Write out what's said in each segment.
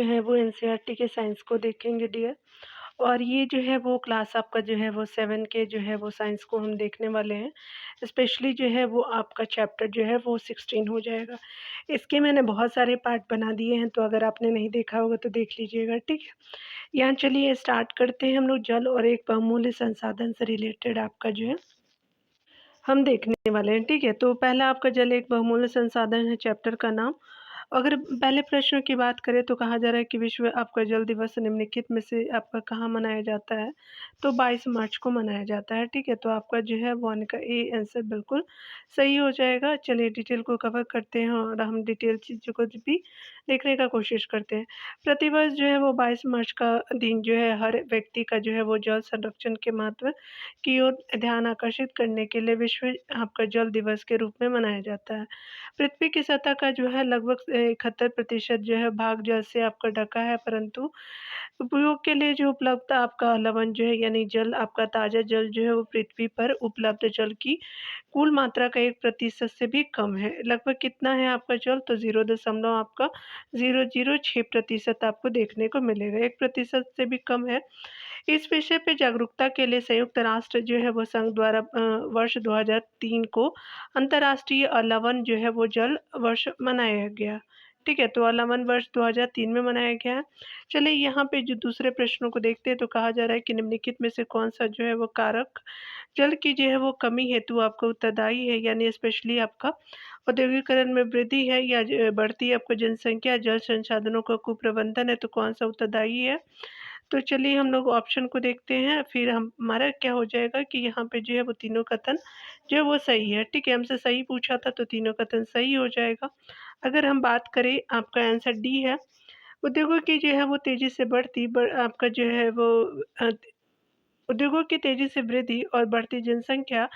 है वो एनसीईआरटी के साइंस को देखेंगे डियर। और ये जो है वो क्लास आपका जो है वो 7 के जो है वो साइंस को हम देखने वाले हैं। स्पेशली जो है वो आपका चैप्टर जो है वो 16 हो जाएगा। इसके मैंने बहुत सारे पार्ट बना दिए हैं, तो अगर आपने नहीं देखा होगा तो देख लीजिएगा, ठीक है। यहाँ चलिए स्टार्ट करते हैं हम लोग जल और एक बहुमूल्य संसाधन से रिलेटेड आपका जो है हम देखने वाले हैं, ठीक है। तो पहला आपका जल एक बहुमूल्य संसाधन है चैप्टर का नाम। अगर पहले प्रश्न की बात करें तो कहा जा रहा है कि विश्व आपका जल दिवस निम्नलिखित में से आपका कहाँ मनाया जाता है? तो 22 मार्च को मनाया जाता है, ठीक है। तो आपका जो है 1 का ए आंसर बिल्कुल सही हो जाएगा। चलिए डिटेल को कवर करते हैं और हम डिटेल चीज़ों को भी देखने का कोशिश करते हैं। प्रतिवर्ष जो है वो 22 मार्च का दिन जो है हर व्यक्ति का जो है वो जल संरक्षण के महत्व की ओर ध्यान आकर्षित करने के लिए विश्व आपका जल दिवस के रूप में मनाया जाता है। पृथ्वी की सतह का जो है लगभग 71% जो है भाग जल से आपका ढका है, परंतु उपयोग के लिए जो उपलब्ध आपका लवण जो है यानी जल आपका ताज़ा जल जो है वो पृथ्वी पर उपलब्ध जल की कुल मात्रा का 1% से भी कम है। लगभग कितना है आपका जल? तो 0 आपका 006% आपको देखने को मिलेगा, 1% से भी कम है। इस विषय पे जागरूकता के लिए संयुक्त राष्ट्र जो है वो संघ द्वारा वर्ष 2003 को अंतर्राष्ट्रीय लवण जो है वो जल वर्ष मनाया गया। ठीक है, तो लवण वर्ष 2003 में मनाया गया है। चलिए यहाँ पे जो दूसरे प्रश्नों को देखते हैं तो कहा जा रहा है कि निम्नलिखित में से कौन सा जो है वो कारक जल की जो है वो कमी हेतु आपका उत्तरदायी है, यानी स्पेशली आपका औद्योगिकरण में वृद्धि है या बढ़ती आपको जनसंख्या, जल संसाधनों का कुप्रबंधन है, तो कौन सा उत्तरदायी है? तो चलिए हम लोग ऑप्शन को देखते हैं, फिर हमारा क्या हो जाएगा कि यहाँ पे जो है वो तीनों कथन जो है वो सही है, ठीक है। हमसे सही पूछा था तो तीनों कथन सही हो जाएगा। अगर हम बात करें आपका आंसर डी है, उद्योगों की जो है वो तेज़ी से आपका जो है वो अ, उद्योगों की तेज़ी से वृद्धि और बढ़ती जनसंख्या,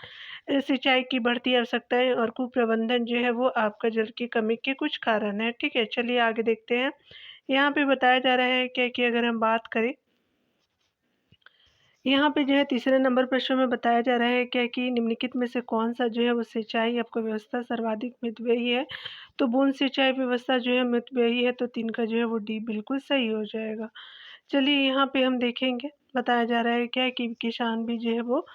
सिंचाई की बढ़ती आवश्यकताएँ और कुप्रबंधन जो है वो आपका जल की कमी के कुछ कारण हैं, ठीक है। चलिए आगे देखते हैं। यहाँ पे बताया जा रहा है क्या कि अगर हम बात करें, यहाँ पे जो है तीसरे नंबर प्रश्न में बताया जा रहा है क्या कि निम्नलिखित में से कौन-सा जो है वो सिंचाई आपको व्यवस्था सर्वाधिक मितव्ययी है? तो बूंद सिंचाई व्यवस्था जो है मितव्ययी है, तो 3 का जो है वो डी बिल्कुल सही हो जाएगा। चलिए यहाँ पे हम देखेंगे, बताया जा रहा है क्या कि किसान भी जो है वो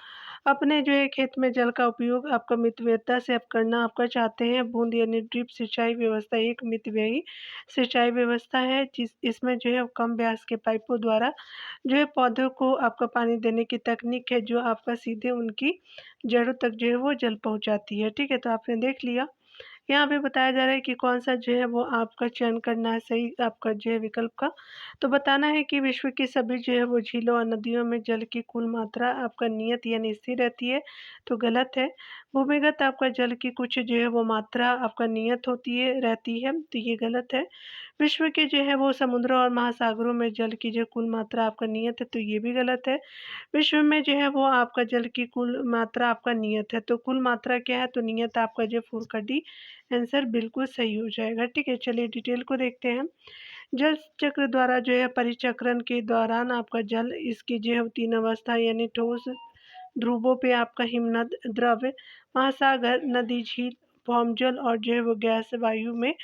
अपने जो है खेत में जल का उपयोग आपका मितव्ययिता से आप करना आपका चाहते हैं। बूंद यानी ड्रिप सिंचाई व्यवस्था एक मितव्ययी सिंचाई व्यवस्था है, जिस इसमें जो है कम व्यास के पाइपों द्वारा जो है पौधों को आपका पानी देने की तकनीक है, जो आपका सीधे उनकी जड़ों तक जो है वो जल पहुँचाती है, ठीक है। तो आपने देख लिया। यहाँ पे बताया जा रहा है कि कौन-सा जो है वो आपका चयन करना है सही आपका जो है विकल्प का। तो बताना है कि विश्व की सभी जो है वो झीलों और नदियों में जल की कुल मात्रा आपका नियत यानी स्थिर रहती है, तो गलत है। भूमिगत आपका जल की कुछ जो है वो मात्रा आपका नियत रहती है, तो ये गलत है। विश्व के जो है वो समुद्रों और महासागरों में जल की जो कुल मात्रा आपका नियत है, तो ये भी गलत है। विश्व में जो है वो आपका जल की कुल मात्रा आपका नियत है, तो कुल मात्रा क्या है? तो नियत आपका जो 4 का डी आंसर बिल्कुल सही हो जाएगा, ठीक है। चलिए डिटेल को देखते हैं। जल चक्र द्वारा जो है परिचक्रण के दौरान आपका जल इसकी जो है 3 अवस्था यानी ठोस, ध्रुवों पे आपका हिमनद, द्रव, महासागर, नदी, झील, भौमजल और जो है वो गैस वायु में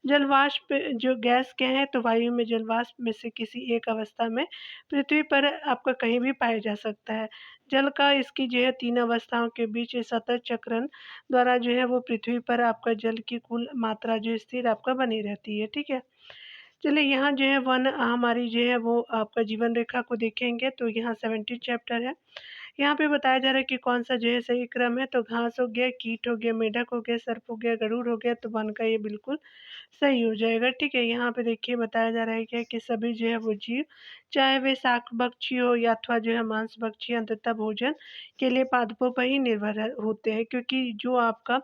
जलवाष्प, जो गैस क्या है? तो वायु में जलवाष्प में से किसी एक अवस्था में पृथ्वी पर आपका कहीं भी पाया जा सकता है। जल का इसकी जो है 3 अवस्थाओं के बीच सतत चक्रण द्वारा जो है वो पृथ्वी पर आपका जल की कुल मात्रा जो स्थिर आपका बनी रहती है, ठीक है। चलिए यहाँ जो है हमारी जो है वो आपका जीवन रेखा को देखेंगे तो यहाँ 17 चैप्टर है। यहाँ पे बताया जा रहा है कि कौन-सा जो है सही क्रम है, तो घास हो गया, कीट हो गया, मेढक हो गया, सर्प हो गया, गरुड़ हो गया, तो 1 का ये बिल्कुल सही हो जाएगा, ठीक है। यहाँ पे देखिए बताया जा रहा है क्या कि सभी जो है वो जीव, चाहे वे शाकभक्षी हो या अथवा जो है मांसभक्षी, अंततः भोजन के लिए पादपों पर ही निर्भर होते हैं, क्योंकि जो आपका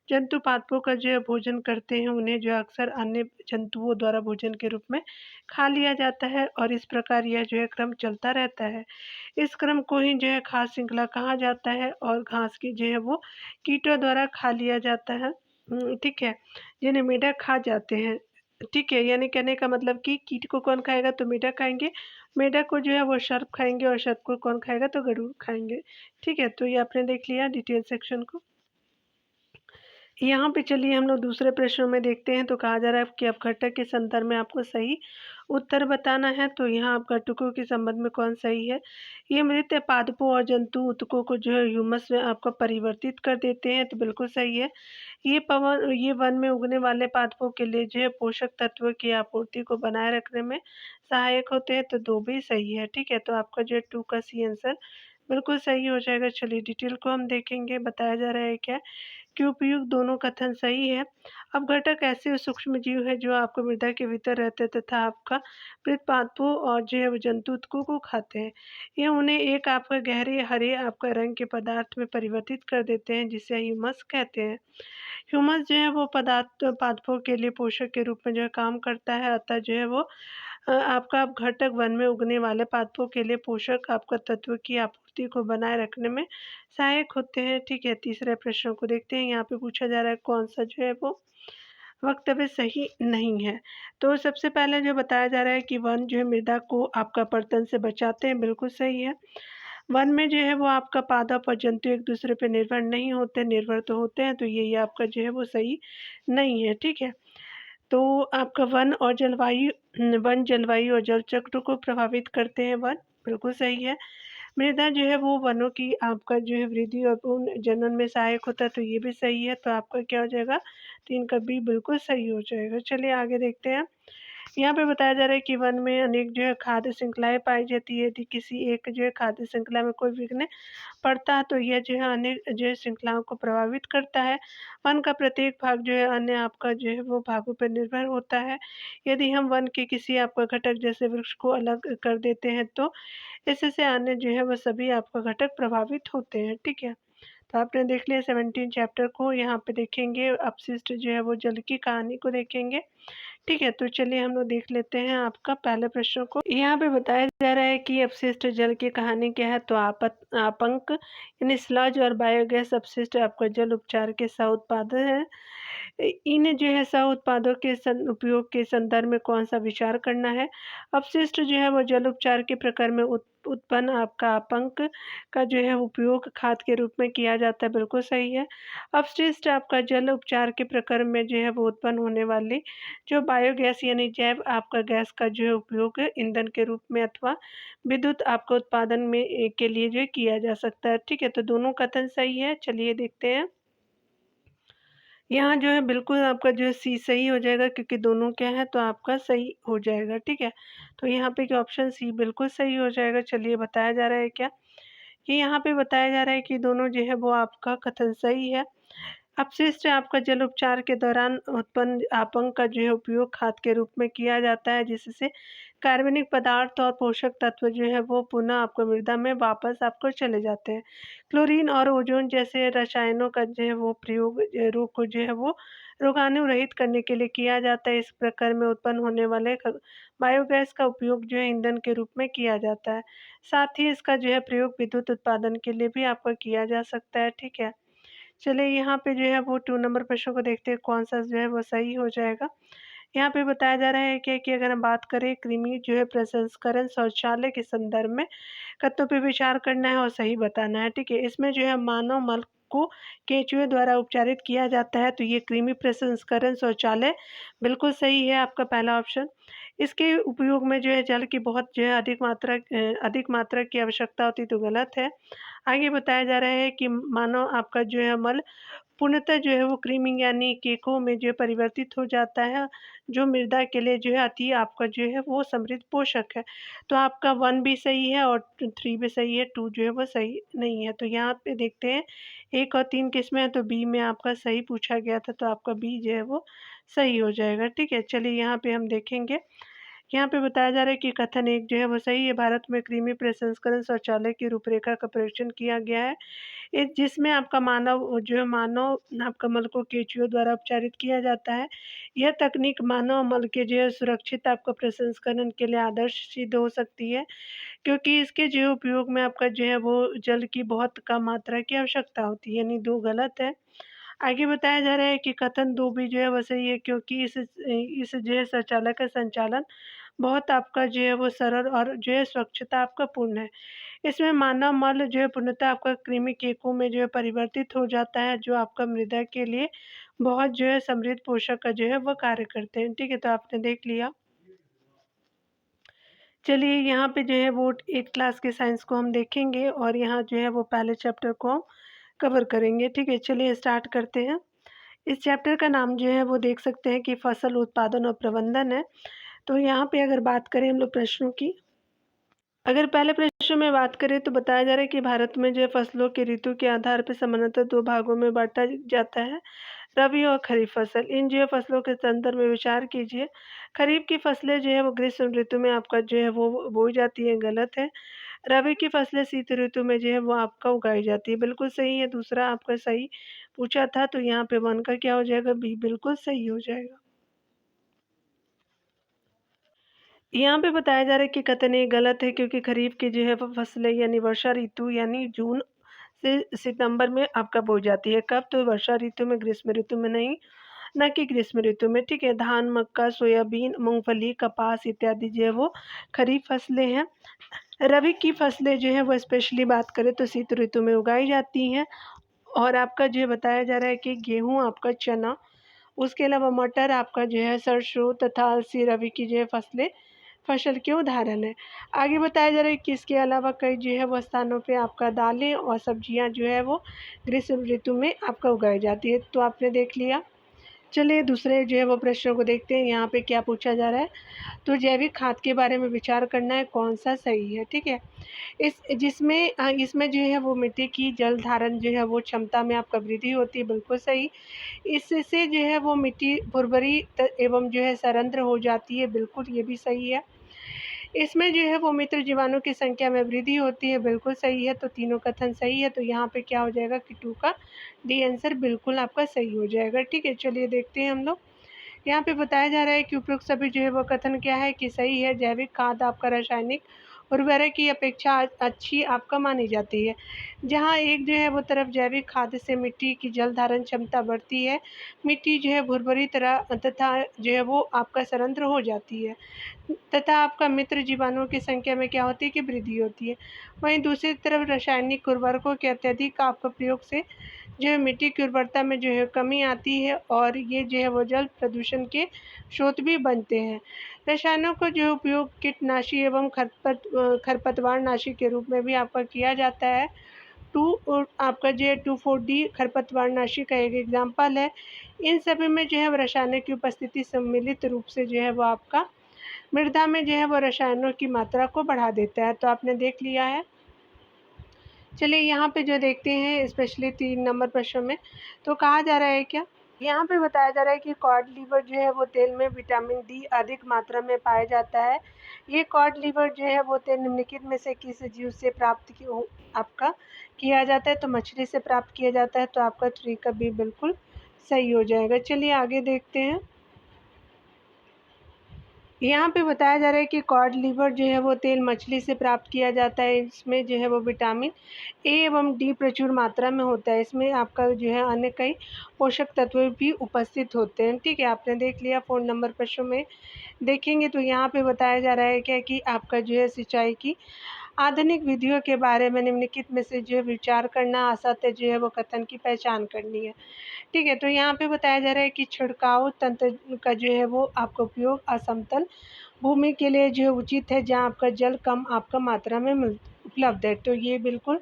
जंतु पादपों का जो है भोजन करते हैं, उन्हें जो है अक्सर अन्य जंतुओं द्वारा भोजन के रूप में खा लिया जाता है और इस प्रकार यह जो है क्रम चलता रहता है। इस क्रम को ही जो है खाद्य श्रृंखला कहा जाता है और घास की जो है वो कीटों द्वारा खा लिया जाता है। ठीक है, जिन्हें मेढक खा जाते हैं, ठीक है, यानी कहने का मतलब कि कीट को कौन खाएगा? तो मेढक खाएँगे, मेढक को जो है वो सर्प खाएँगे और सर्प को कौन खाएगा? तो गरुड़ खाएँगे, ठीक है। तो ये आपने देख लिया डिटेल सेक्शन को। यहाँ पे चलिए हम लोग दूसरे प्रश्नों में देखते हैं, तो कहा जा रहा है कि अपघटक के संदर्भ में आपको सही उत्तर बताना है। तो यहाँ अपघटकों के संबंध में कौन सही है? ये मृत पादपों और जंतु ऊतकों को जो है ह्यूमस में आपका परिवर्तित कर देते हैं, तो बिल्कुल सही है। ये वन में उगने वाले पादपों के लिए जो है पोषक तत्व की आपूर्ति को बनाए रखने में सहायक होते हैं, तो 2 भी सही है, ठीक है? तो आपका जो है 2 का सी आंसर बिल्कुल सही हो जाएगा। चलिए डिटेल को हम देखेंगे, बताया जा रहा है क्या कि उपयुक्त दोनों कथन सही है। अपघटक ऐसे सूक्ष्म जीव है जो आपको मृदा के भीतर रहते हैं तथा आपका मृत पादपों और जैव जंतुओं को खाते हैं। ये उन्हें एक आपका गहरे हरे आपका रंग के पदार्थ में परिवर्तित कर देते हैं, जिसे ह्यूमस कहते हैं। ह्यूमस जो है वो पदार्थ पादपों के लिए पोषक के रूप में जो है काम करता है, अतः जो है वो आपका अपघटक वन में उगने वाले पादपों के लिए पोषक आपका तत्व की आपूर्ति को बनाए रखने में सहायक होते हैं, ठीक है? तीसरे प्रश्न को देखते हैं। यहाँ पे पूछा जा रहा है कौन-सा जो है वो वक्तव्य सही नहीं है। तो सबसे पहले जो बताया जा रहा है कि वन जो है मृदा को आपका अपरदन से बचाते हैं, बिल्कुल सही है। वन में जो है वो आपका पादप और जंतु एक-दूसरे पे निर्भर नहीं होते, निर्भर तो होते हैं, तो ये आपका जो है वो सही नहीं है, ठीक है? तो आपका वन जलवायु और जल चक्र को प्रभावित करते हैं वन, बिल्कुल सही है। मृदा जो है वो वनों की आपका जो है वृद्धि और पुनर्जनन में सहायक होता है, तो ये भी सही है। तो आपका क्या हो जाएगा? 3 का बी बिल्कुल सही हो जाएगा। चलिए आगे देखते हैं। यहाँ पे बताया जा रहा है कि वन में अनेक जो है खाद्य श्रृंखलाएँ पाई जाती है। यदि किसी एक जो है खाद्य श्रृंखला में कोई विघ्न पड़ता है, तो यह जो है अन्य जो है श्रृंखलाओं को प्रभावित करता है। वन का प्रत्येक भाग जो है अन्य आपका जो है वो भागों पर निर्भर होता है। यदि हम वन के किसी आपका घटक जैसे वृक्ष को अलग कर देते हैं, तो इससे अन्य जो है वो सभी आपका घटक प्रभावित होते हैं, ठीक है? तो आपने देख लिया 17 चैप्टर को। यहाँ पे देखेंगे अपशिष्ट जो है वो जल की कहानी को देखेंगे। ठीक है, तो चलिए हम लोग देख लेते हैं आपका पहले प्रश्न को। यहाँ पे बताया जा रहा है कि अपशिष्ट जल की कहानी क्या है? तो आपंक यानी स्लज और बायोगैस अपशिष्ट आपका जल उपचार के सह उत्पाद है। इन जो है सह उत्पादों के उपयोग के संदर्भ में कौन सा विचार करना है? अपशिष्ट जो है वो जल उपचार के प्रकार में उत्पन्न आपका अपंक का जो है उपयोग खाद के रूप में किया जाता है, बिल्कुल सही है। अपशिष्ट आपका जल उपचार के प्रक्रम में जो है वो उत्पन्न होने वाली जो बायोगैस यानी जैव आपका गैस का जो है उपयोग ईंधन के रूप में अथवा विद्युत आपका उत्पादन में के लिए जो है किया जा सकता है, ठीक है? तो दोनों कथन सही है। चलिए देखते हैं। यहाँ जो है बिल्कुल आपका जो है सी सही हो जाएगा, क्योंकि दोनों क्या है तो आपका सही हो जाएगा, ठीक है? तो यहाँ पे क्या ऑप्शन सी बिल्कुल सही हो जाएगा। चलिए बताया जा रहा है क्या? कि यहाँ पे बताया जा रहा है कि दोनों जो है वो आपका कथन सही है। अपशिष्ट आपका जल उपचार के दौरान उत्पन्न आपंक का जो है उपयोग खाद के रूप में किया जाता है, जिससे कार्बनिक पदार्थ और पोषक तत्व जो है वो पुनः आपको मृदा में वापस आपको चले जाते हैं। क्लोरीन और ओजोन जैसे रसायनों का जो है वो प्रयोग रोग को जो है वो रोगाणुरहित करने के लिए किया जाता है। इस प्रकार में उत्पन्न होने वाले बायोगैस का उपयोग जो है ईंधन के रूप में किया जाता है। साथ ही इसका जो है प्रयोग विद्युत उत्पादन के लिए भी आपका किया जा सकता है, ठीक है? चलिए यहाँ पे जो है वो 2 नंबर प्रश्न को देखते हैं कौन-सा जो है वो सही हो जाएगा। यहाँ पे बताया जा रहा है क्या कि अगर हम बात करें कृमि जो है प्रसंस्करण शौचालय के संदर्भ में कथनों पे विचार करना है और सही बताना है, ठीक है? इसमें जो है मानव मल को केंचुए द्वारा उपचारित किया जाता है, तो ये कृमि प्रसंस्करण शौचालय बिल्कुल सही है आपका पहला ऑप्शन। इसके उपयोग में जो है जल की बहुत जो है अधिक मात्रा की आवश्यकता होती है, तो गलत है। आगे बताया जा रहा है कि मानव आपका जो है मल पूर्णतः जो है वो कृमि यानी केकों में जो है परिवर्तित हो जाता है, जो मृदा के लिए जो है अति आपका जो है वो समृद्ध पोषक है। तो आपका 1 भी सही है और 3 भी सही है, 2 जो है वो सही नहीं है। तो यहाँ पे देखते हैं 1 और 3 किसमें है, तो बी में आपका सही पूछा गया था, तो आपका बी जो है वो सही हो जाएगा, ठीक है? चलिए यहाँ पे हम देखेंगे। यहाँ पे बताया जा रहा है कि कथन 1 जो है वो सही है। भारत में कृमि प्रसंस्करण शौचालय की रूपरेखा का परीक्षण किया गया है। जिसमें आपका मानव आपका मल को केंचुओं द्वारा उपचारित किया जाता है। यह तकनीक मानव मल के जो है सुरक्षित आपका प्रसंस्करण के लिए आदर्श सिद्ध हो सकती है, क्योंकि इसके जो उपयोग में आपका जो है वो जल की बहुत कम मात्रा की आवश्यकता होती है, यानी 2 गलत है। आगे बताया जा रहा है कि कथन 2 भी जो है वो सही है, क्योंकि इस जो है शौचालय का संचालन बहुत आपका जो है वो सरल और जो है स्वच्छता आपका पूर्ण है। इसमें मानव मल जो है पूर्णतः आपका कृमि केकों में जो है परिवर्तित हो जाता है, जो आपका मृदा के लिए बहुत जो है समृद्ध पोषक का जो है वो कार्य करते हैं। ठीक है, तो आपने देख लिया। चलिए यहाँ पे जो है वो 8 क्लास के साइंस को हम देखेंगे और यहाँ जो है वो पहले चैप्टर को हम कवर करेंगे। ठीक है, चलिए स्टार्ट करते हैं। इस चैप्टर का नाम जो है वो देख सकते हैं कि फसल उत्पादन और प्रबंधन है। तो यहाँ पे अगर बात करें हम लोग प्रश्नों की, अगर पहले प्रश्न में बात करें तो बताया जा रहा है कि भारत में जो है फसलों के ऋतु के आधार पर सामान्यतः 2 भागों में बाँटा जाता है, रबी और खरीफ फसल। इन जो है फसलों के संदर्भ में विचार कीजिए। खरीफ की फसलें जो है वो ग्रीष्म ऋतु में आपका जो है वो बोई जाती है, गलत है। रबी की फसलें शीत ऋतु में जो है वो आपका उगाई जाती है, बिल्कुल सही है। दूसरा आपका सही पूछा था तो यहाँ पे 1 का क्या हो जाएगा, बी बिल्कुल सही हो जाएगा। यहाँ पे बताया जा रहा है कि कथन ये गलत है क्योंकि खरीफ की जो है वो फसलें यानी वर्षा ऋतु यानी जून से सितंबर में आपका बोई जाती है। कब? तो वर्षा ऋतु में, ग्रीष्म ऋतु में नहीं, ना कि ग्रीष्म ऋतु में। ठीक है, धान, मक्का, सोयाबीन, मूंगफली, कपास इत्यादि जो है वो खरीफ फसलें हैं। रबी की फसलें जो है वो स्पेशली बात करें तो शीत ऋतु में उगाई जाती हैं। और आपका जो है बताया जा रहा है कि गेहूँ, आपका चना, उसके अलावा मटर, आपका जो है सरसों तथा अलसी रबी की जो है फसल के उदाहरण है। आगे बताया जा रहा है कि इसके अलावा कई जो है वो स्थानों पे आपका दालें और सब्जियां जो है वो ग्रीष्म ऋतु में आपका उगाई जाती है। तो आपने देख लिया। चलिए दूसरे जो है वो प्रश्नों को देखते हैं। यहाँ पे क्या पूछा जा रहा है, तो जैविक खाद के बारे में विचार करना है, कौन सा सही है। ठीक है, इसमें जो है वो मिट्टी की जल धारण जो है वो क्षमता में आपका वृद्धि होती है, बिल्कुल सही। इससे जो है वो मिट्टी उर्वरी एवं जो है सरंध्र हो जाती है, बिल्कुल ये भी सही है। इसमें जो है वो मित्र जीवाणु की संख्या में वृद्धि होती है, बिल्कुल सही है। तो तीनों कथन सही है। तो यहाँ पे क्या हो जाएगा कि 2 का डी आंसर बिल्कुल आपका सही हो जाएगा। ठीक है, चलिए देखते हैं हम लोग। यहाँ पे बताया जा रहा है कि उपयुक्त सभी जो है वो कथन क्या है कि सही है। जैविक खाद आपका रासायनिक उर्वरक की अपेक्षा अच्छी आपका मानी जाती है। जहाँ एक जो है वो तरफ जैविक खाद से मिट्टी की जल धारण क्षमता बढ़ती है, मिट्टी जो है भुरभुरी तरह तथा जो है वो आपका सरंध्र हो जाती है, तथा आपका मित्र जीवाणुओं की संख्या में क्या होती है कि वृद्धि होती है। वहीं दूसरी तरफ रासायनिक उर्वरकों के अत्यधिक आपका प्रयोग से जो है मिट्टी की उर्वरता में जो है कमी आती है और ये जो है वो जल प्रदूषण के स्रोत भी बनते हैं। रसायनों का जो उपयोग कीटनाशी एवं खरपतवार नाशी के रूप में भी आपका किया जाता है। आपका जो है 2,4-D खरपतवार नाशी का एक एग्जाम्पल है। इन सभी में जो है रसायनों की उपस्थिति सम्मिलित रूप से जो है वो आपका मृदा में जो है वो रसायनों की मात्रा को बढ़ा देता है। तो आपने देख लिया है। चलिए यहाँ पे जो देखते हैं स्पेशली 3 नंबर प्रश्न में, तो कहा जा रहा है क्या, यहाँ पे बताया जा रहा है कि कॉड लीवर जो है वो तेल में विटामिन डी अधिक मात्रा में पाया जाता है। ये कॉड लीवर जो है वो तेल निम्नलिखित में से किस जीव से प्राप्त आपका किया जाता है, तो मछली से प्राप्त किया जाता है। तो आपका 3 का बी बिल्कुल सही हो जाएगा। चलिए आगे देखते हैं। यहाँ पे बताया जा रहा है कि कॉड लीवर जो है वो तेल मछली से प्राप्त किया जाता है। इसमें जो है वो विटामिन ए एवं डी प्रचुर मात्रा में होता है। इसमें आपका जो है अन्य कई पोषक तत्व भी उपस्थित होते हैं। ठीक है, आपने देख लिया। 4 नंबर प्रश्न में देखेंगे तो यहाँ पे बताया जा रहा है क्या कि आपका जो है सिंचाई की आधुनिक विधियों के बारे में निम्नलिखित में से जो है विचार करना, असत्य जो है वो कथन की पहचान करनी है। ठीक है, तो यहाँ पे बताया जा रहा है कि छिड़काव तंत्र का जो है वो आपका उपयोग असमतल भूमि के लिए जो है उचित है, जहाँ आपका जल कम आपका मात्रा में उपलब्ध है। तो ये बिल्कुल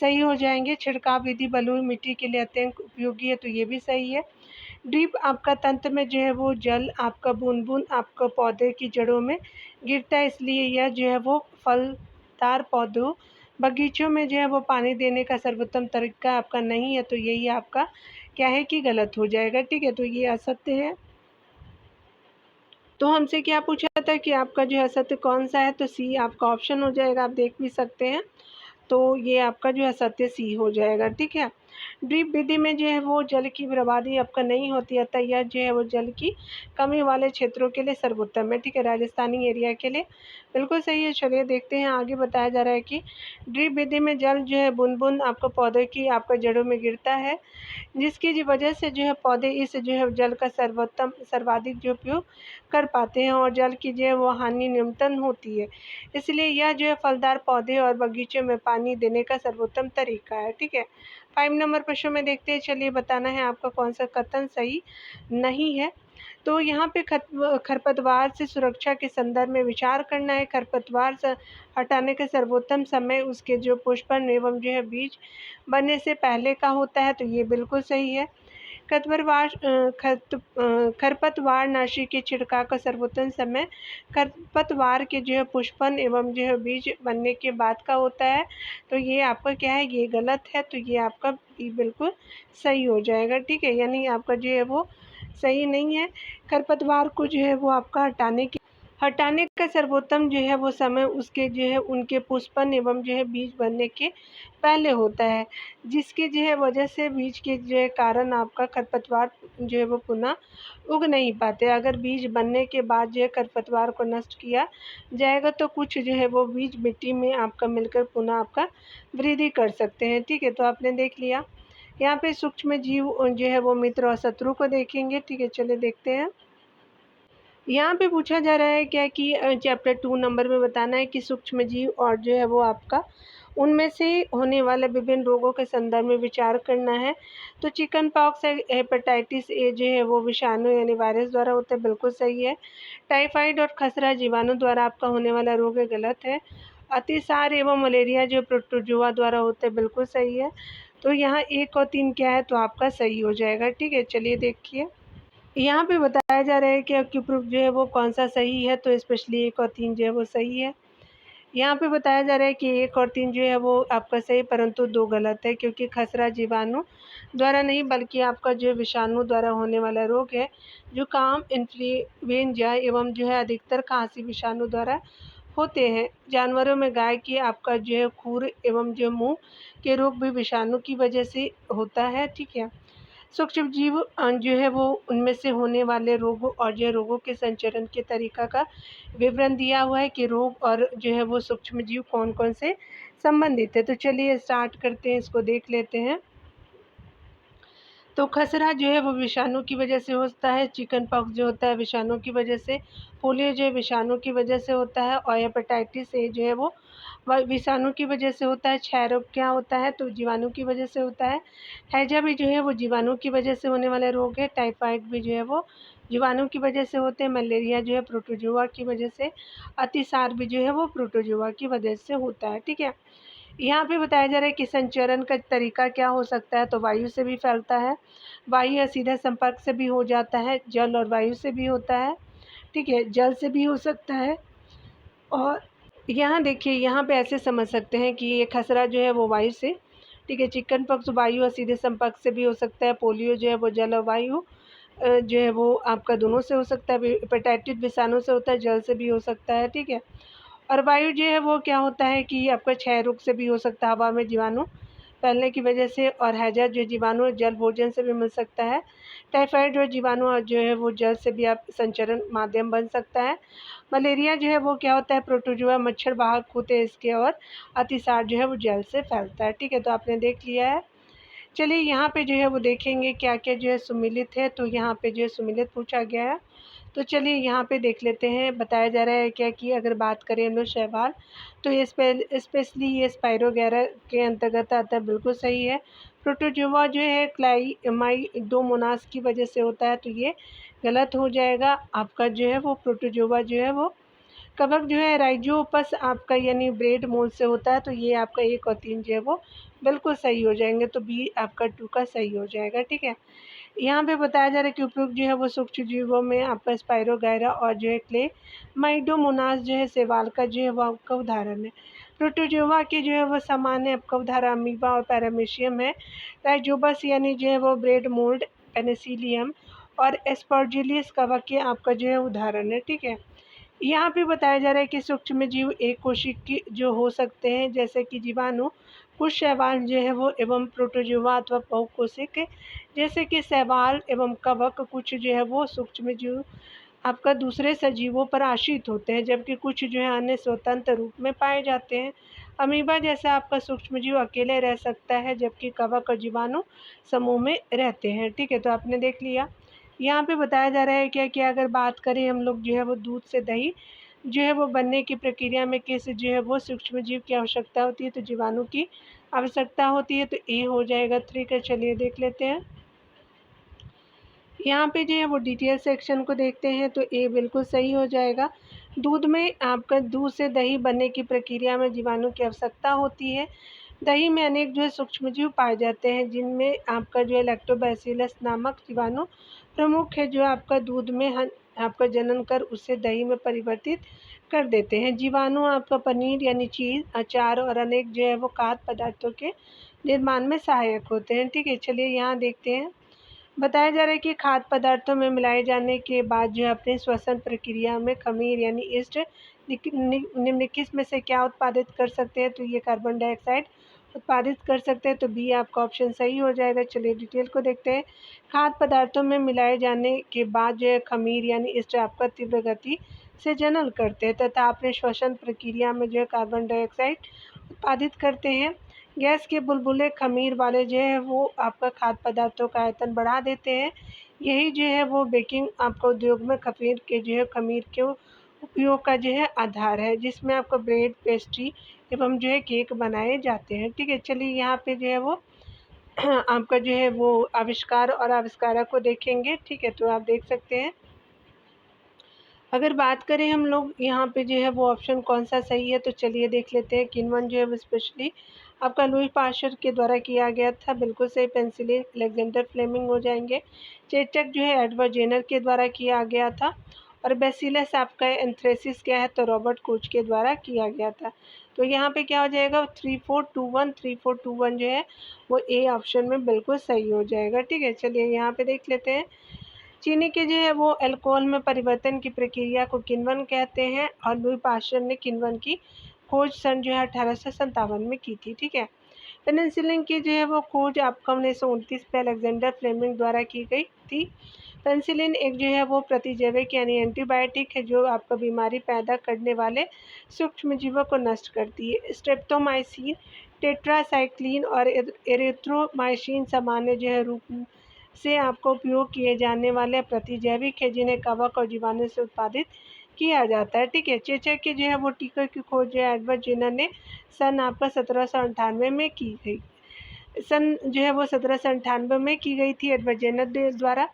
सही हो जाएंगे। छिड़काव विधि बलुई मिट्टी के लिए अत्यंत उपयोगी है, तो ये भी सही है। ड्रिप आपका तंत्र में जो है वो जल आपका बूंद बूंद आपका पौधे की जड़ों में गिरता है, इसलिए यह जो है वो फलदार पौधों बगीचों में जो है वो पानी देने का सर्वोत्तम तरीका आपका नहीं है। तो यही आपका क्या है कि गलत हो जाएगा। ठीक है, तो ये असत्य है। तो हमसे क्या पूछा था कि आपका जो है असत्य कौन सा है, तो सी आपका ऑप्शन हो जाएगा। आप देख भी सकते हैं। तो ये आपका जो है सत्य सी हो जाएगा। ठीक है, ड्रिप विधि में जो है वो जल की बर्बादी आपका नहीं होती, अतः यह जो है वो जल की कमी वाले क्षेत्रों के लिए सर्वोत्तम है। ठीक है, राजस्थानी एरिया के लिए बिल्कुल सही है। चलिए देखते हैं आगे। बताया जा रहा है कि ड्रिप विधि में जल जो है बूंद बूंद आपका पौधे की आपका जड़ों में गिरता है, जिसकी वजह से जो है पौधे इस जो है जल का सर्वाधिक जो उपयोग कर पाते हैं और जल की जो है वो हानि न्यूनतम होती है। इसलिए यह जो है फलदार पौधे और बगीचों में पानी देने का सर्वोत्तम तरीका है। ठीक है, 5 नंबर प्रश्न में देखते हैं, चलिए बताना है आपका कौन सा कथन सही नहीं है। तो यहाँ पे खरपतवार से सुरक्षा के संदर्भ में विचार करना है। खरपतवार से हटाने का सर्वोत्तम समय उसके जो पुष्पन एवं जो है बीज बनने से पहले का होता है, तो ये बिल्कुल सही है। खरपतवार नाशी के छिड़काव का सर्वोत्तम समय खरपतवार के जो है पुष्पन एवं जो है बीज बनने के बाद का होता है, तो ये आपका क्या है, ये गलत है, तो ये आपका बिल्कुल सही हो जाएगा। ठीक है, यानी आपका जो है वो सही नहीं है। खरपतवार को जो है वो आपका हटाने का सर्वोत्तम जो है वो समय उसके जो है उनके पुष्पन एवं जो है बीज बनने के पहले होता है, जिसकी जो है वजह से बीज के जो है कारण आपका खरपतवार जो है वो पुनः उग नहीं पाते। अगर बीज बनने के बाद जो है खरपतवार को नष्ट किया जाएगा तो कुछ जो है वो बीज मिट्टी में आपका मिलकर पुनः आपका वृद्धि कर सकते हैं। ठीक है, तो आपने देख लिया। यहाँ पे सूक्ष्म जीव जो है वो मित्र और शत्रु को देखेंगे। ठीक है, चलिए देखते हैं। यहाँ पे पूछा जा रहा है क्या कि चैप्टर 2 नंबर में बताना है कि सूक्ष्म जीव और जो है वो आपका उनमें से होने वाले विभिन्न रोगों के संदर्भ में विचार करना है। तो चिकन पॉक्स हेपेटाइटिस ए जो है वो विषाणु यानी वायरस द्वारा होता है, बिल्कुल सही है। टाइफाइड और खसरा जीवाणु द्वारा आपका होने वाला रोग है, गलत है। अतिसार एवं मलेरिया जो प्रोटोजुआ द्वारा होता है, बिल्कुल सही है। तो यहाँ 1 और 3 क्या है, तो आपका सही हो जाएगा। ठीक है, चलिए देखिए। यहाँ पे बताया जा रहा है कि एक्यूप्रूफ जो है वो कौन सा सही है, तो स्पेशली 1 और 3 जो है वो सही है। यहाँ पे बताया जा रहा है कि 1 और 3 जो है वो आपका सही, परंतु 2 गलत है, क्योंकि खसरा जीवाणु द्वारा नहीं बल्कि आपका जो विषाणु द्वारा होने वाला रोग है, जुकाम, इन्फ्लुएंजा एवं जो है अधिकतर खांसी विषाणु द्वारा होते हैं। जानवरों में गाय की आपका जो है खुर एवं जो मुंह के रोग भी विषाणु की वजह से होता है। ठीक है, सूक्ष्म जीव जो है वो उनमें से होने वाले रोगों और जो रोगों के संचरण के तरीका का विवरण दिया हुआ है कि रोग और जो है वो सूक्ष्म जीव कौन कौन से संबंधित है। तो चलिए स्टार्ट करते हैं, इसको देख लेते हैं। तो खसरा जो है वो विषाणु की वजह से होता है, चिकन पॉक्स जो होता है विषाणु की वजह से, पोलियो जो है विषाणु की वजह से होता है, और हेपेटाइटिस ए जो है वो विषाणु की वजह से होता है। क्षय रोग क्या होता है, तो जीवाणु की वजह से होता है। हैजा भी जो है वो जीवाणु की वजह से होने वाला रोग है। टाइफाइड भी जो है वो जीवाणु की वजह से होते हैं। मलेरिया जो है प्रोटोजुआ की वजह से। अतिसार भी जो है वो प्रोटोजुआ की वजह से होता है। ठीक है, यहाँ पे बताया जा रहा है कि संचरण का तरीका क्या हो सकता है, तो वायु से भी फैलता है, वायु या सीधे संपर्क से भी हो जाता है, जल और वायु से भी होता है। ठीक है, जल से भी हो सकता है। और यहाँ देखिए, यहाँ पे ऐसे समझ सकते हैं कि ये खसरा जो है वो वायु से, ठीक है, चिकन पॉक्स वायु और सीधे संपर्क से भी हो सकता है। पोलियो जो है वो जल और वायु जो है वो आपका दोनों से हो सकता है। हेपेटाइटिस विषाणु से होता है, जल से भी हो सकता है। ठीक है, और वायु जो है वो क्या होता है कि आपका क्षय रोग से भी हो सकता है, हवा में जीवाणु फैलने की वजह से। और हैजा जो जीवाणु जल भोजन से भी मिल सकता है। टाइफाइड जो जीवाणु और जो है वो जल से भी आप संचरण माध्यम बन सकता है। मलेरिया जो है वो क्या होता है, प्रोटोजुआ मच्छर वाहक होते हैं इसके। और अतिसार जो है वो जल से फैलता है। ठीक है, तो आपने देख लिया है। चलिए यहाँ पे जो है वो देखेंगे क्या क्या जो है सुमिलित है, तो यहाँ पे जो है सुमिलित पूछा गया है। तो चलिए यहाँ पे देख लेते हैं। बताया जा रहा है क्या कि अगर बात करें हम लोग शैवाल, तो ये स्पेशली ये स्पाइरोगैरा के अंतर्गत आता है, बिल्कुल सही है। प्रोटोजुआ जो है क्लाइमाइडोमोनास की वजह से होता है, तो ये गलत हो जाएगा। आपका जो है वो प्रोटोजुआ जो है वो कवक जो है राइजोपस आपका यानी ब्रेड मोल्ड से होता है, तो ये आपका 1 और 3 जो है वो बिल्कुल सही हो जाएंगे, तो बी आपका 2 का सही हो जाएगा। ठीक है, यहाँ पे बताया जा रहा है कि उपयुक्त जो है वो सूक्ष्म जीवों में आपका स्पाइरोगैरा और जो है क्ले माइडोमोनास जो है शैवाल का जो है वो आपका उदाहरण है। प्रोटोजोआ के जो है वो सामान्य आपका उदाहरण अमीबा और पैरामीशियम है। राइजोबस यानी जो है वो ब्रेड मोल्ड, पेनिसिलियम और एस्परजिलियस कवक के आपका जो है उदाहरण है। ठीक है, यहाँ पे बताया जा रहा है कि सूक्ष्म जीव एक कोशिकी जो हो सकते हैं, जैसे कि जीवाणु, कुछ शैवाल जो है वो एवं प्रोटोजुआ अथवा बहुकोशिक जैसे कि शैवाल एवं कवक। कुछ जो है वो सूक्ष्म जीव आपका दूसरे सजीवों पर आश्रित होते हैं, जबकि कुछ जो है अन्य स्वतंत्र रूप में पाए जाते हैं। अमीबा जैसा आपका सूक्ष्म जीव अकेले रह सकता है, जबकि कवक और जीवाणु समूह में रहते हैं। ठीक है, तो आपने देख लिया। यहाँ पे बताया जा रहा है क्या कि अगर बात करें हम लोग जो है वो दूध से दही जो है वो बनने की प्रक्रिया में किस जो है वो सूक्ष्म जीव की आवश्यकता होती है, तो जीवाणु की आवश्यकता होती है, तो ए हो जाएगा 3 का। चलिए देख लेते हैं। यहाँ पे जो है वो डिटेल सेक्शन को देखते हैं, तो ए बिल्कुल सही हो जाएगा। दूध में आपका दूध से दही बनने की प्रक्रिया में जीवाणु की आवश्यकता होती है। दही में अनेक जो है सूक्ष्मजीव पाए जाते हैं, जिनमें आपका जो है लैक्टोबैसिलस नामक जीवाणु प्रमुख है, जो आपका दूध में आपका जनन कर उसे दही में परिवर्तित कर देते हैं। जीवाणु आपका पनीर यानी चीज़, अचार और अनेक जो है वो खाद्य पदार्थों के निर्माण में सहायक होते हैं। ठीक है, चलिए यहाँ देखते हैं। बताया जा रहा है कि खाद्य पदार्थों में मिलाए जाने के बाद जो है अपने श्वसन प्रक्रिया में खमीर यानी ईस्ट निम्नलिखित में से क्या उत्पादित कर सकते हैं, तो ये कार्बन डाइऑक्साइड उत्पादित कर सकते हैं, तो बी आपका ऑप्शन सही हो जाएगा। चलिए डिटेल को देखते हैं। खाद्य पदार्थों में मिलाए जाने के बाद जो है खमीर यानी ईस्ट आपका तीव्र गति से जनन करते हैं तथा अपने श्वसन प्रक्रिया में जो है कार्बन डाइऑक्साइड उत्पादित करते हैं। गैस के बुलबुले खमीर वाले जो है वो आपका खाद्य पदार्थों का आयतन बढ़ा देते हैं। यही जो है वो बेकिंग आपका उद्योग में खमीर के जो है खमीर के उपयोग का जो है आधार है, जिसमें आपका ब्रेड, पेस्ट्री एवं जो है केक बनाए जाते हैं। ठीक है, चलिए यहाँ पे जो है वो आपका जो है वो आविष्कार और आविष्कारक को देखेंगे। ठीक है, तो आप देख सकते हैं। अगर बात करें हम लोग यहाँ पे जो है वो ऑप्शन कौन सा सही है, तो चलिए देख लेते हैं। किन्वन जो है वो स्पेशली आपका लुई पाश्चर के द्वारा किया गया था, बिल्कुल सही। पेंसिलिन अलेक्जेंडर फ्लेमिंग हो जाएंगे। चेचक जो है एडवर्ड जेनर के द्वारा किया गया था। और बेसिलस आपका एंथ्रेसिस क्या है, तो रॉबर्ट कोच के द्वारा किया गया था। तो यहाँ पे क्या हो जाएगा, 3421 जो है वो ए ऑप्शन में बिल्कुल सही हो जाएगा। ठीक है, चलिए यहाँ पे देख लेते हैं। चीनी के जो है वो अल्कोहल में परिवर्तन की प्रक्रिया को किण्वन कहते हैं, और लुई पाश्चर ने किण्वन की खोज सन जो है 1857 में की थी। ठीक है, पेनिसिलिन की जो है वो खोज आपका 1929 में अलेक्जेंडर फ्लेमिंग द्वारा की गई थी। पेनिसिलिन एक जो है वो प्रतिजैविक यानी एंटीबायोटिक है, जो आपका बीमारी पैदा करने वाले सूक्ष्मजीवों को नष्ट करती है। स्ट्रेप्टोमाइसिन, टेट्रासाइक्लिन और एरिथ्रोमाइसिन सामान्य जो है रूप से आपको उपयोग किए जाने वाले प्रतिजैविक है, जिन्हें कवक और जीवाणु से उत्पादित किया जाता है। ठीक है, चेचक के जो है वो टीके की खोज जो है एडवर्ड जेनर ने सन आपका 1798 में की गई। सन जो है वो 1798 में की गई थी एडवर्ड जेनर द्वारा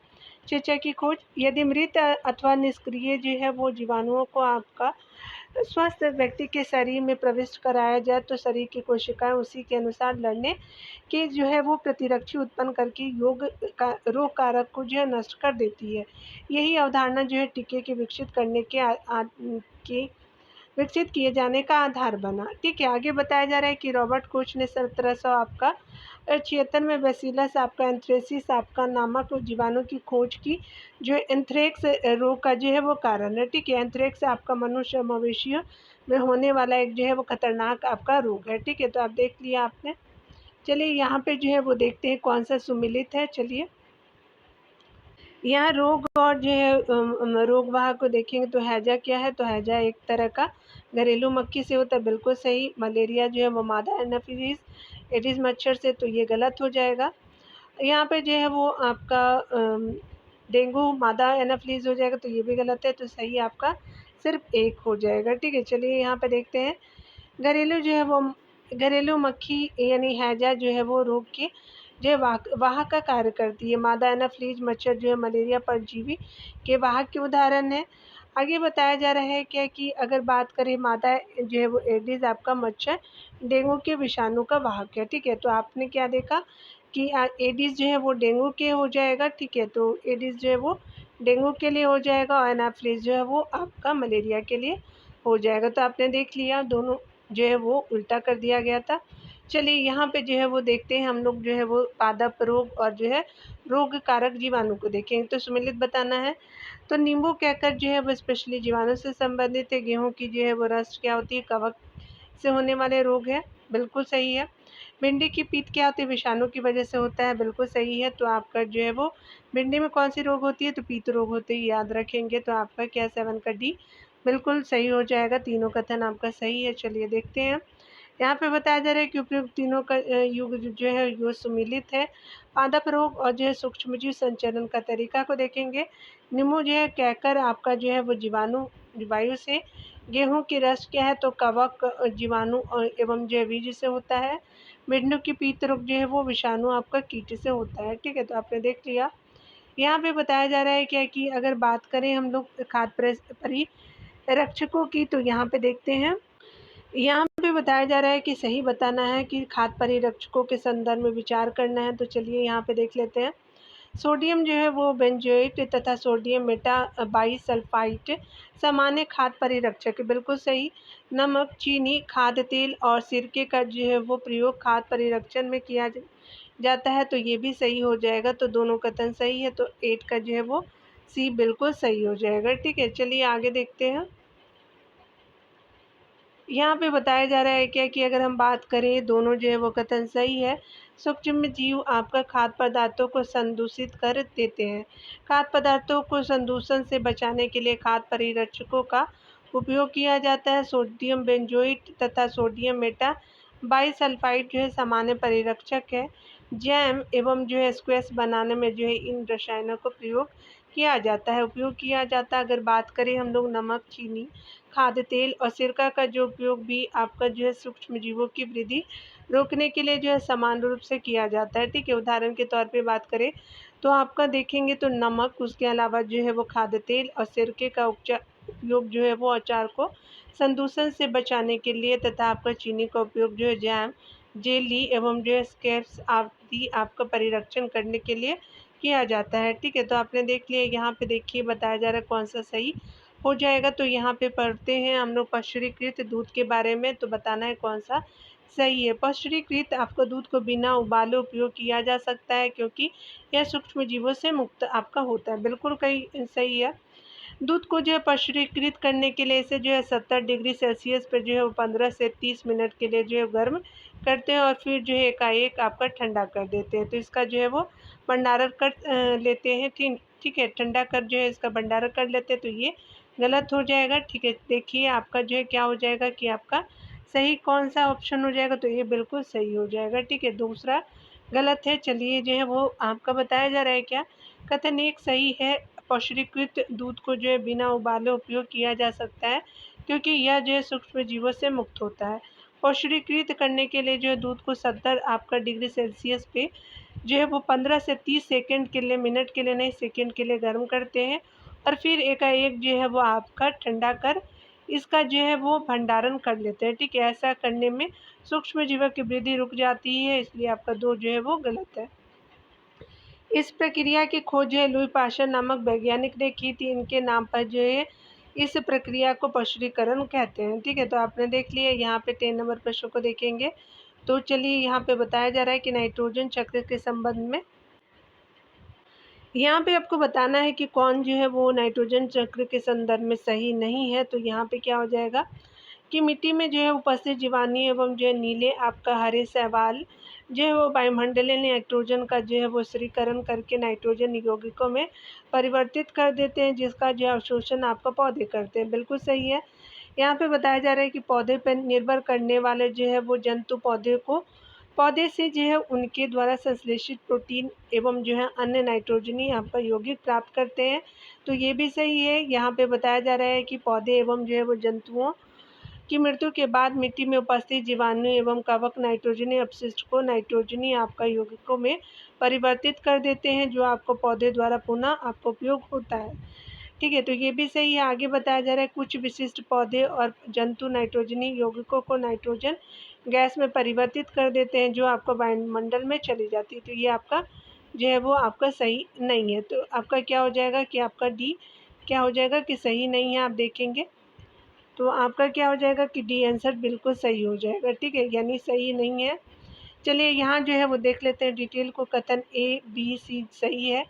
चेचक की खोज। यदि मृत अथवा निष्क्रिय जो है वो जीवाणुओं को आपका स्वस्थ व्यक्ति के शरीर में प्रविष्ट कराया जाए, तो शरीर की कोशिकाएं उसी के अनुसार लड़ने के जो है वो प्रतिरक्षी उत्पन्न करके रोग कारक को जो है नष्ट कर देती है। यही अवधारणा जो है टीके के विकसित करने के विकसित किए जाने का आधार बना। ठीक है, आगे बताया जा रहा है कि रॉबर्ट कोच ने 1700 आपका 76 में बेसिलस आपका एंथ्रेसिस आपका नामक जीवाणु की खोज की, जो एंथ्रेक्स रोग का जो है वो कारण है। ठीक है, एंथ्रेक्स आपका मनुष्य मवेशियों में होने वाला एक जो है वो खतरनाक आपका रोग है। ठीक है, तो आप देख लिया आपने। चलिए यहाँ पे जो है वो देखते हैं कौन सा सुमिलित है। चलिए यहाँ रोग और जो है रोगवाहक को देखेंगे, तो हैजा क्या है, तो हैजा एक तरह का घरेलू मक्खी से होता है, बिल्कुल सही। मलेरिया जो है वो मादा एनाफिलीज एडिस मच्छर से, तो ये गलत हो जाएगा। यहाँ पे जो है वो आपका डेंगू मादा एनाफिलीज हो जाएगा, तो ये भी गलत है, तो सही आपका सिर्फ एक हो जाएगा। ठीक है, चलिए यहाँ पे देखते हैं। घरेलू जो है वो घरेलू मक्खी यानी हैजा जो है वो रोग के जो है वाहक का कार्य करती है। मादा एनाफ्लीज मच्छर जो है मलेरिया परजीवी के वाहक के उदाहरण है। आगे बताया जा रहा है क्या कि अगर बात करें मादा जो है वो एडिस आपका मच्छर डेंगू के विषाणु का वाहक है। ठीक है, तो आपने क्या देखा कि एडिस जो है वो डेंगू के हो जाएगा। ठीक है, तो एडिस जो है वो डेंगू के लिए हो जाएगा, और एनाफ्लीज जो है वो आपका मलेरिया के लिए हो जाएगा। तो आपने देख लिया, दोनों जो है वो उल्टा कर दिया गया था। चलिए यहाँ पे जो है वो देखते हैं हम लोग जो है वो पादप रोग और जो है रोग कारक जीवाणु को देखेंगे। तो सुमिलित बताना है। तो नींबू कहकर जो है वो स्पेशली जीवाणु से संबंधित है। गेहूं की जो है वो रस्ट क्या होती है, कवक से होने वाले रोग है, बिल्कुल सही है। भिंडी की पीत क्या होती है, विषाणु की वजह से होता है, बिल्कुल सही है। तो आपका जो है वो भिंडी में कौन सी रोग होती है, तो पीत रोग होते ही याद रखेंगे। तो आपका क्या 7 का डी बिल्कुल सही हो जाएगा। तीनों कथन आपका सही है। चलिए देखते हैं। यहाँ पे बताया जा रहा है कि उपयुक्त तीनों का युग जो है यो सुमिलित है। पादप रोग और जो है सूक्ष्मजीव संचरण का तरीका को देखेंगे। निमो जो है कहकर आपका जो है वो जीवाणु वायु से गेहूँ की रस क्या है तो कवक, जीवाणु और एवं जो है बीज से होता है। मेंढक की पीत रोग जो है वो विषाणु आपका कीट से होता है। ठीक है, तो आपने देख लिया। यहाँ पे बताया जा रहा है क्या कि अगर बात करें हम लोग खाद्य परिरक्षकों की, तो यहाँ पे देखते हैं। यहाँ पे बताया जा रहा है कि सही बताना है कि खाद्य परिरक्षकों के संदर्भ में विचार करना है। तो चलिए यहाँ पे देख लेते हैं। सोडियम जो है वो बेंजोएट तथा सोडियम मेटा बाईसल्फाइड सामान्य खाद्य परिरक्षक है, बिल्कुल सही। नमक, चीनी, खाद्य तेल और सिरके का जो है वो प्रयोग खाद्य परिरक्षण में किया जाता है, तो ये भी सही हो जाएगा। तो दोनों कथन सही है, तो 8 का जो है वो सी बिल्कुल सही हो जाएगा। ठीक है, चलिए आगे देखते हैं। यहाँ पे बताया जा रहा है क्या कि अगर हम बात करें, दोनों जो है वो कथन सही है। सूक्ष्म जीव आपका खाद्य पदार्थों को संदूषित कर देते हैं। खाद्य पदार्थों को संदूषण से बचाने के लिए खाद्य परिरक्षकों का उपयोग किया जाता है। सोडियम बेंजोएट तथा सोडियम मेटा बाईसल्फाइड जो है सामान्य परिरक्षक है। जैम एवं जो है स्क्वैश बनाने में जो है इन रसायनों का प्रयोग किया जाता है, उपयोग किया जाता है। अगर बात करें हम लोग नमक, चीनी, खाद्य तेल और सिरका का जो उपयोग भी आपका जो है सूक्ष्म जीवों की वृद्धि रोकने के लिए जो है समान रूप से किया जाता है। ठीक है, उदाहरण के तौर पे बात करें तो आपका देखेंगे तो नमक, उसके अलावा जो है वो खाद्य तेल और सिरके का उपयोग जो है वो अचार को संदूषण से बचाने के लिए, तथा आपका चीनी का उपयोग जो है जैम, जेली एवं जो है स्केप्स आदि आपका परिरक्षण करने के लिए किया जाता है। ठीक है, तो आपने देख लिया। यहाँ पे देखिए बताया जा रहा है कौन सा सही हो जाएगा। तो यहाँ पे पढ़ते हैं हम लोग पाश्चुरीकृत दूध के बारे में, तो बताना है कौन सा सही है। पाश्चुरीकृत आपका दूध को बिना उबाले उपयोग किया जा सकता है, क्योंकि यह सूक्ष्म जीवों से मुक्त आपका होता है, बिल्कुल कहीं सही है। दूध को जो है पाश्चुरीकृत करने के लिए इसे जो है 70 डिग्री सेल्सियस पर जो है वो 15 से 30 मिनट के लिए जो है गर्म करते हैं, और फिर जो है एकाएक आपका ठंडा कर देते हैं। तो इसका जो है वो भंडारण कर लेते हैं। ठीक ठीक है, ठंडा कर जो है इसका भंडारण कर लेते हैं, तो ये गलत हो जाएगा। ठीक है, देखिए आपका जो है क्या हो जाएगा कि आपका सही कौन सा ऑप्शन हो जाएगा, तो ये बिल्कुल सही हो जाएगा। ठीक है, दूसरा गलत है। चलिए जो है वो आपका बताया जा रहा है क्या, कथन एक सही है। पाश्चुरीकृत दूध को जो है बिना उबाले उपयोग किया जा सकता है, क्योंकि यह जो है सूक्ष्म जीवों से मुक्त होता है। पाश्चुरीकृत करने के लिए जो है दूध को 70 आपका डिग्री सेल्सियस पे जो है वो 15 से 30 सेकंड के लिए, मिनट के लिए नहीं सेकंड के लिए गर्म करते हैं, और फिर एकाएक जो है वो आपका ठंडा कर इसका जो है वो भंडारण कर लेते हैं। ठीक है, ऐसा करने में सूक्ष्म जीवों की वृद्धि रुक जाती है, इसलिए आपका 2 जो है वो गलत है। इस प्रक्रिया की खोज जो है लुई पाश्चर नामक वैज्ञानिक ने की थी। इनके नाम पर जो है इस प्रक्रिया को पाश्चुरीकरण कहते हैं। ठीक है, तो आपने देख लिया। यहाँ पे 10 नंबर प्रश्न को देखेंगे। तो चलिए यहाँ पे बताया जा रहा है कि नाइट्रोजन चक्र के संबंध में यहाँ पे आपको बताना है कि कौन जो है वो नाइट्रोजन चक्र के संदर्भ में सही नहीं है। तो यहाँ पे क्या हो जाएगा कि मिट्टी में जो है उपस्थित जीवाणु एवं जो है नीले आपका हरे शैवाल जो है वो वायुमंडलीय नाइट्रोजन का जो है वो स्थिरीकरण करके नाइट्रोजन यौगिकों में परिवर्तित कर देते हैं, जिसका जो है अवशोषण आपका पौधे करते हैं, बिल्कुल सही है। यहाँ पे बताया जा रहा है कि पौधे पर निर्भर करने वाले जो है वो जंतु पौधे से जो है उनके द्वारा संश्लेषित प्रोटीन एवं जो है अन्य नाइट्रोजनी आपका यौगिक प्राप्त करते हैं, तो ये भी सही है। यहाँ पे बताया जा रहा है कि पौधे एवं जो है वो जंतुओं की मृत्यु के बाद मिट्टी में उपस्थित जीवाणु एवं कवक नाइट्रोजनी अपशिष्ट को नाइट्रोजनी आपका यौगिकों में परिवर्तित कर देते हैं, जो आपको पौधे द्वारा पुनः आपको उपयोग होता है। ठीक है, तो ये भी सही है। आगे बताया जा रहा है कुछ विशिष्ट पौधे और जंतु नाइट्रोजनी यौगिकों को नाइट्रोजन गैस में परिवर्तित कर देते हैं, जो आपको वायुमंडल में चली जाती है, तो ये आपका जो है वो आपका सही नहीं है। तो आपका क्या हो जाएगा कि आपका डी क्या हो जाएगा कि सही नहीं है, आप देखेंगे। तो आपका क्या हो जाएगा कि डी आंसर बिल्कुल सही हो जाएगा। ठीक है, यानी सही नहीं है। चलिए यहाँ जो है वो देख लेते हैं डिटेल को। कथन ए बी सी सही है।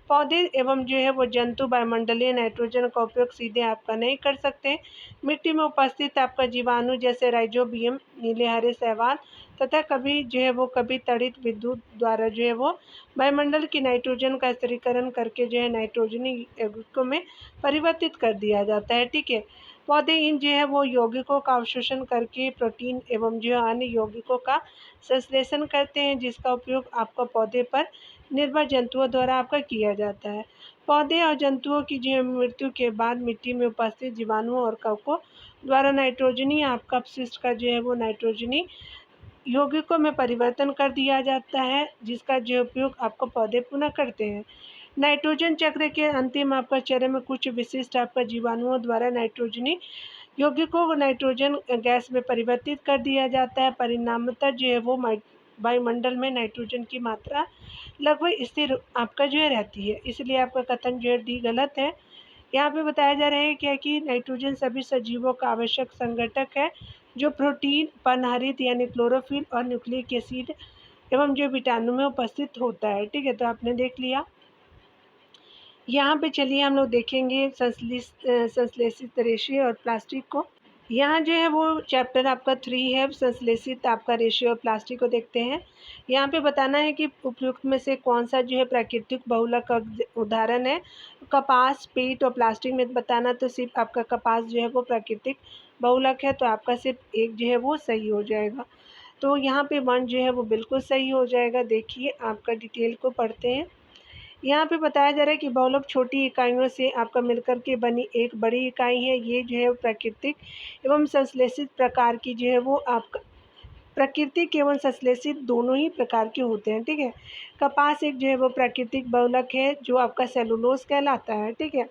पौधे एवं जो है वो जंतु वायुमंडलीय नाइट्रोजन का उपयोग सीधे आपका नहीं कर सकते। मिट्टी में उपस्थित आपका जीवाणु जैसे राइजोबियम, नीले हरे शैवाल तथा कभी जो है वो कभी तड़ित विद्युत द्वारा जो है वो वायुमंडल की नाइट्रोजन का स्थिरीकरण करके जो है नाइट्रोजनी यौगिकों में परिवर्तित कर दिया जाता है। ठीक है, पौधे इन जो है वो यौगिकों का अवशोषण करके प्रोटीन एवं जो है अन्य यौगिकों का संश्लेषण करते हैं, जिसका उपयोग आपका पौधे पर निर्भर जंतुओं द्वारा आपका किया जाता है। पौधे और जंतुओं की जो मृत्यु के बाद मिट्टी में उपस्थित जीवाणुओं और कवकों द्वारा नाइट्रोजनी आपका अपशिष्ट का जो है वो नाइट्रोजनी यौगिकों में परिवर्तन कर दिया जाता है, जिसका जो उपयोग आपको पौधे पुनः करते हैं। नाइट्रोजन चक्र के अंतिम आपका चरण में कुछ विशिष्ट आपका जीवाणुओं द्वारा नाइट्रोजनी यौगिकों को नाइट्रोजन गैस में परिवर्तित कर दिया जाता है। परिणामतः जो है वो वायुमंडल में नाइट्रोजन की मात्रा लगभग स्थिर आपका जो है रहती है, इसलिए आपका कथन जो है डी गलत है। यहाँ पे बताया जा रहा है क्या कि नाइट्रोजन सभी सजीवों का आवश्यक संघटक है, जो प्रोटीन, पर्णहरित यानी क्लोरोफिल और न्यूक्लिक एसिड एवं जो विटामिन में उपस्थित होता है। ठीक है, तो आपने देख लिया। यहाँ पे चलिए हम लोग देखेंगे संश्लेषित रेशे और प्लास्टिक को। यहाँ जो है वो चैप्टर आपका 3 है, संश्लेषित आपका रेशे और प्लास्टिक को देखते हैं। यहाँ पे बताना है कि उपयुक्त में से कौन सा जो है प्राकृतिक बहुलक का उदाहरण है। कपास, पेट और प्लास्टिक में बताना तो सिर्फ आपका कपास जो है वो प्राकृतिक बहुलक है, तो आपका सिर्फ एक जो है वो सही हो जाएगा। तो यहाँ पे 1 जो है वो बिल्कुल सही हो जाएगा। देखिए आपका डिटेल को पढ़ते हैं। यहाँ पे बताया जा रहा है कि बहुलक छोटी इकाइयों से आपका मिलकर के बनी एक बड़ी इकाई है। ये जो है प्राकृतिक एवं संश्लेषित प्रकार की जो है वो आपका प्राकृतिक एवं संश्लेषित दोनों ही प्रकार के होते हैं। ठीक है, कपास एक जो है वो प्राकृतिक बहुलक है, जो आपका सेलुलोज कहलाता है। ठीक है,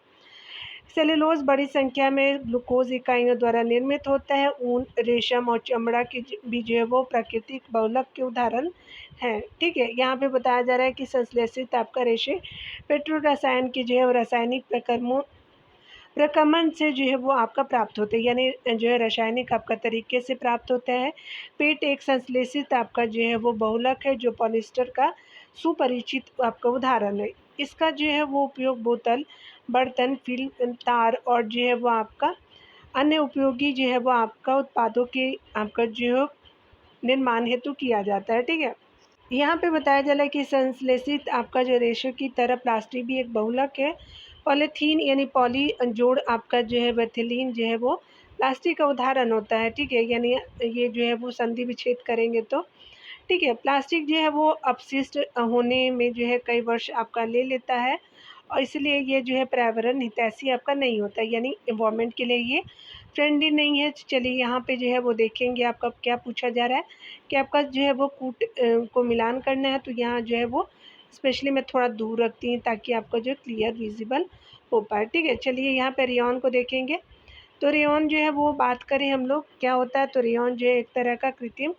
सेलुलोज बड़ी संख्या में ग्लूकोज इकाइयों द्वारा निर्मित होता है। ऊन, रेशम और चमड़ा की भी जो है वो प्राकृतिक बहुलक के उदाहरण हैं। ठीक है, यहाँ पे बताया जा रहा है कि संश्लेषित आपका रेशे पेट्रो रसायन की जो है वो रासायनिक प्रक्रमण से जो है वो आपका प्राप्त होते हैं, यानी जो है रासायनिक आपका तरीके से प्राप्त होता है। पेट एक संश्लेषित आपका जो है वो बहुलक है, जो पॉलिएस्टर का सुपरिचित आपका उदाहरण है। इसका जो है वो उपयोग बोतल, बर्तन, फिल्म, तार और जो है वो आपका अन्य उपयोगी जो है वो आपका उत्पादों के आपका जो निर्माण हेतु किया जाता है। ठीक है, यहाँ पे बताया जा रहा है कि संश्लेषित आपका जो रेशे की तरह प्लास्टिक भी एक बहुलक है। पॉलीथीन यानी पॉली जोड़ आपका जो है वेथिलीन जो है वो प्लास्टिक का उदाहरण होता है। ठीक है, यानी ये जो है वो संधि विच्छेद करेंगे तो ठीक है। प्लास्टिक जो है वो अपशिष्ट होने में जो है कई वर्ष आपका ले लेता है, और इसलिए ये जो है पर्यावरण हितैषी आपका नहीं होता, यानी इन्वायरमेंट के लिए ये फ्रेंडली नहीं है। चलिए यहाँ पे जो है वो देखेंगे आपका क्या पूछा जा रहा है कि आपका जो है वो कूट को मिलान करना है, तो यहाँ जो है वो स्पेशली मैं थोड़ा दूर रखती हूँ ताकि आपको जो क्लियर विजिबल हो पाए। ठीक है, चलिए यहाँ पे रेयॉन को देखेंगे। तो रेयॉन जो है वो बात करें हम लोग क्या होता है, तो रेयॉन जो है एक तरह का कृत्रिम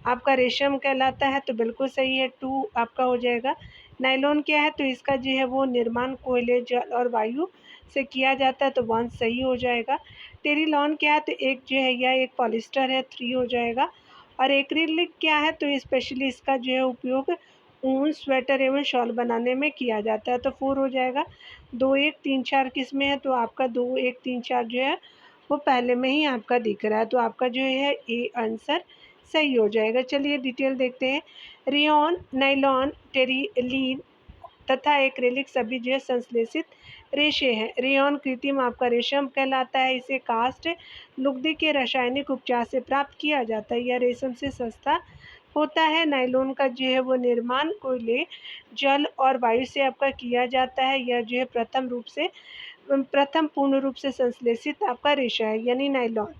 आपका रेशम कहलाता है, तो बिल्कुल सही है, 2 आपका हो जाएगा। नायलॉन क्या है, तो इसका जो है वो निर्माण कोयले, जल और वायु से किया जाता है, तो 1 सही हो जाएगा। टेरिलॉन क्या है, तो एक जो है यह एक पॉलिस्टर है, 3 हो जाएगा। और एक्रिलिक क्या है, तो स्पेशली इसका जो है उपयोग ऊन, स्वेटर एवं शॉल बनाने में किया जाता है, तो 4 हो जाएगा। 2, 1, 3, 4 किस में है, तो आपका 2, 1, 3, 4 जो है वो पहले में ही आपका दिख रहा है, तो आपका जो है ए आंसर सही हो जाएगा। चलिए डिटेल देखते हैं। रेयॉन, नायलॉन, टेरिलीन तथा एक्रेलिक सभी जो है संश्लेषित रेशे हैं। रेयॉन कृत्रिम आपका रेशम कहलाता है। इसे कास्ट लुगदी के रासायनिक उपचार से प्राप्त किया जाता है। यह रेशम से सस्ता होता है। नायलॉन का जो है वो निर्माण कोयले, जल और वायु से आपका किया जाता है। यह जो है प्रथम पूर्ण रूप से संश्लेषित आपका रेशा है, यानी नायलॉन।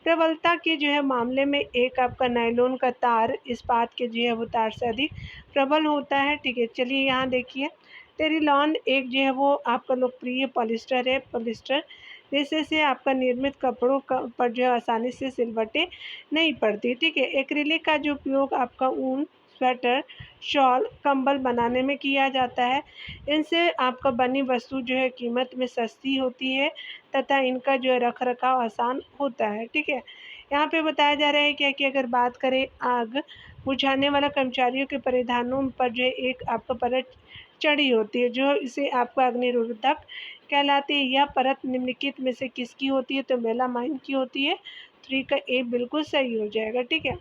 प्रबलता के जो है मामले में एक आपका नायलॉन का तार इस्पात के जो है वो तार से अधिक प्रबल होता है। ठीक है, चलिए यहाँ देखिए। टेरिलॉन एक जो है वो आपका लोकप्रिय पॉलिस्टर है। पॉलिस्टर रेशे से आपका निर्मित कपड़ों का पर जो है आसानी से सिलवटें नहीं पड़ती। ठीक है, एक्रिलिक का जो उपयोग आपका ऊन, स्वेटर, शॉल, कंबल बनाने में किया जाता है। इनसे आपका बनी वस्तु जो है कीमत में सस्ती होती है तथा इनका जो है रख रखाव आसान होता है। ठीक है, यहाँ पे बताया जा रहा है क्या कि अगर बात करें आग बुझाने वाला कर्मचारियों के परिधानों पर जो एक आपका परत चढ़ी होती है, जो इसे आपका अग्निरोधक कहलाती है। यह परत निम्नलिखित में से किसकी होती है, तो मेलामाइन की होती है। 3 का ए बिल्कुल सही हो जाएगा। ठीक है,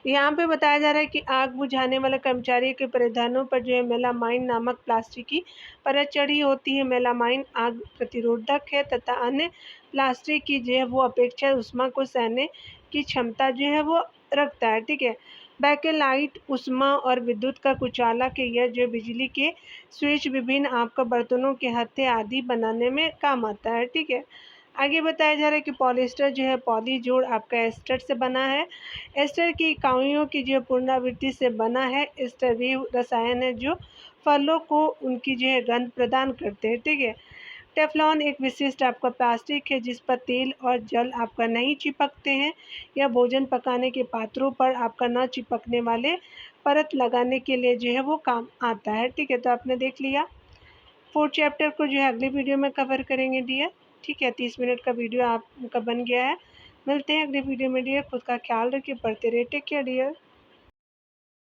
यहाँ पे बताया जा रहा है कि आग बुझाने वाले कर्मचारी के परिधानों पर जो है मेलामाइन नामक प्लास्टिक की परत चढ़ी होती है। मेलामाइन आग प्रतिरोधक है तथा अन्य प्लास्टिक की जो है वो अपेक्षा ऊष्मा को सहने की क्षमता जो है वो रखता है। ठीक है, बैकेलाइट ऊष्मा और विद्युत का कुचालक है। यह जो बिजली के स्विच, विभिन्न आपका बर्तनों के हत्थे आदि बनाने में काम आता है। ठीक है, आगे बताया जा रहा है कि पॉलिएस्टर जो है पॉली जोड़ आपका एस्टर से बना है। एस्टर की इकाइयों की जो पुनरावृत्ति से बना है। एस्टर वे रसायन है जो फलों को उनकी जो है गंध प्रदान करते हैं, ठीक है। टेफ्लॉन एक विशिष्ट आपका प्लास्टिक है जिस पर तेल और जल आपका नहीं चिपकते हैं। यह भोजन पकाने के पात्रों पर आपका न चिपकने वाले परत लगाने के लिए जो है वो काम आता है, ठीक है। तो आपने देख लिया। 4th चैप्टर को जो है अगली वीडियो में कवर करेंगे डियर, ठीक है। 30 मिनट का वीडियो आपका बन गया है। मिलते हैं अगली वीडियो में डियर। खुद का ख्याल रखिए, पढ़ते रहिए। Take care dear.